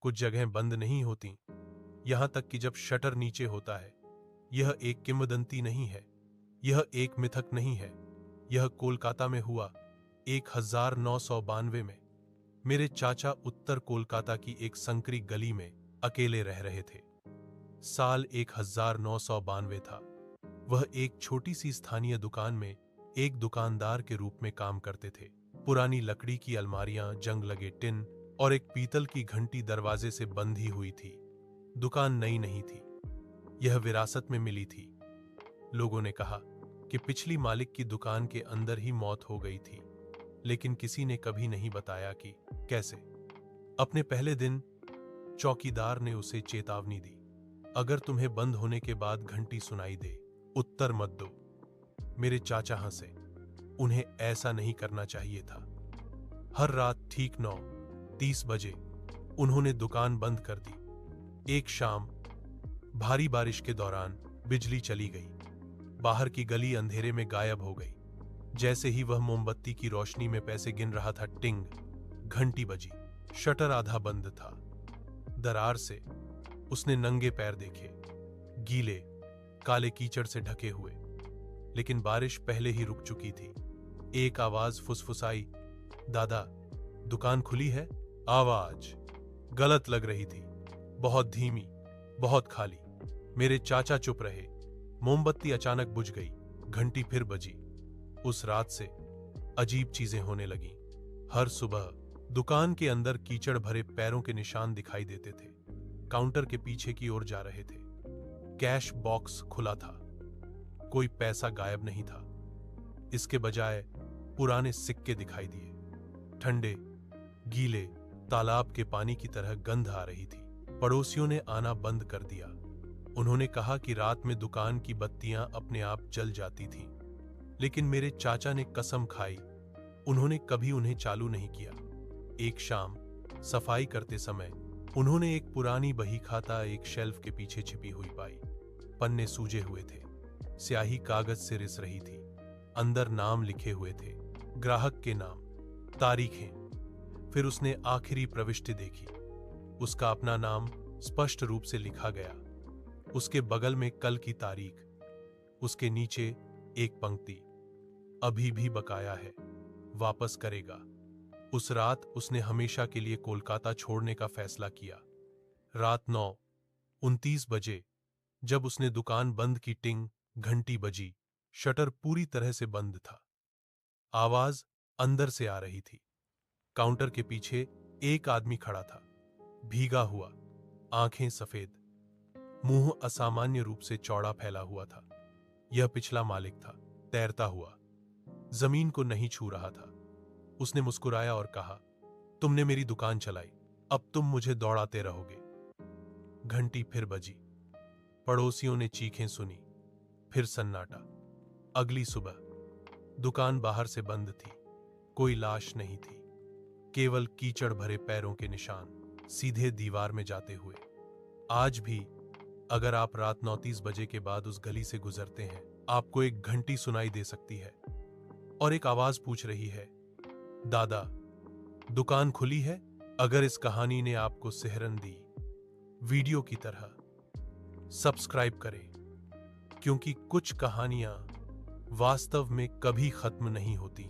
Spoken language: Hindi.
कुछ जगहें बंद नहीं होती, यहां तक कि जब शटर नीचे होता है। यह एक किंवदंती नहीं है, यह एक मिथक नहीं है। यह कोलकाता में हुआ 1992 में। मेरे चाचा उत्तर कोलकाता की एक संकरी गली में अकेले रह रहे थे। साल 1992 था। वह एक छोटी सी स्थानीय दुकान में एक दुकानदार के रूप में काम करते थे। पुरानी लकड़ी की अलमारियां, जंग लगे टिन और एक पीतल की घंटी दरवाजे से बंधी हुई थी। दुकान नई नहीं थी, यह विरासत में मिली थी। लोगों ने कहा कि पिछली मालिक की दुकान के अंदर ही मौत हो गई थी, लेकिन किसी ने कभी नहीं बताया कि कैसे। अपने पहले दिन चौकीदार ने उसे चेतावनी दी, अगर तुम्हें बंद होने के बाद घंटी सुनाई दे, उत्तर मत दो। मेरे चाचा हंसे। उन्हें ऐसा नहीं करना चाहिए था। हर रात ठीक 9:30 बजे उन्होंने दुकान बंद कर दी। एक शाम भारी बारिश के दौरान बिजली चली गई। बाहर की गली अंधेरे में गायब हो गई। जैसे ही वह मोमबत्ती की रोशनी में पैसे गिन रहा था, टिंग, घंटी बजी। शटर आधा बंद था। दरार से उसने नंगे पैर देखे, गीले, काले कीचड़ से ढके हुए। लेकिन बारिश पहले ही रुक चुकी थी। एक आवाज फुसफुसाई, दादा, दुकान खुली है? आवाज गलत लग रही थी, बहुत धीमी, बहुत खाली। मेरे चाचा चुप रहे। मोमबत्ती अचानक बुझ गई। घंटी फिर बजी। उस रात से अजीब चीजें होने लगीं। हर सुबह दुकान के अंदर कीचड़ भरे पैरों के निशान दिखाई देते थे। काउंटर के पीछे की ओर जा रहे थे। कैश बॉक्स खुला था। कोई पैसा गायब नहीं था। इसके बजाय पुराने सिक्के दिखाई दिए, ठंडे, गीले, तालाब के पानी की तरह गंध आ रही थी। पड़ोसियों ने आना बंद कर दिया। उन्होंने कहा कि रात में दुकान की बत्तियां अपने आप जल जाती थीं। लेकिन मेरे चाचा ने कसम खाई, उन्होंने कभी उन्हें चालू नहीं किया। एक शाम सफाई करते समय उन्होंने एक पुरानी बही खाता एक शेल्फ के पीछे छिपी हुई पाई। पन्ने सूजे हुए थे, स्याही कागज से रिस रही थी। अंदर नाम लिखे हुए थे, ग्राहक के नाम, तारीखें। फिर उसने आखिरी प्रविष्टि देखी। उसका अपना नाम स्पष्ट रूप से लिखा गया। उसके बगल में कल की तारीख। उसके नीचे एक पंक्ति, अभी भी बकाया है, वापस करेगा। उस रात उसने हमेशा के लिए कोलकाता छोड़ने का फैसला किया। रात 9:29 बजे जब उसने दुकान बंद की, टिंग, घंटी बजी। शटर पूरी तरह से बंद था। आवाज अंदर से आ रही थी। काउंटर के पीछे एक आदमी खड़ा था, भीगा हुआ, आंखें सफेद, मुंह असामान्य रूप से चौड़ा फैला हुआ था। यह पिछला मालिक था, तैरता हुआ, जमीन को नहीं छू रहा था। उसने मुस्कुराया और कहा, तुमने मेरी दुकान चलाई, अब तुम मुझे दौड़ाते रहोगे। घंटी फिर बजी। पड़ोसियों ने चीखें सुनी। फिर सन्नाटा। अगली सुबह दुकान बाहर से बंद थी। कोई लाश नहीं थी, केवल कीचड़ भरे पैरों के निशान सीधे दीवार में जाते हुए। आज भी अगर आप रात 9:30 बजे के बाद उस गली से गुजरते हैं, आपको एक घंटी सुनाई दे सकती है और एक आवाज पूछ रही है, दादा, दुकान खुली है? अगर इस कहानी ने आपको सिहरन दी, वीडियो की तरह, सब्सक्राइब करें, क्योंकि कुछ कहानियां वास्तव में कभी खत्म नहीं होती।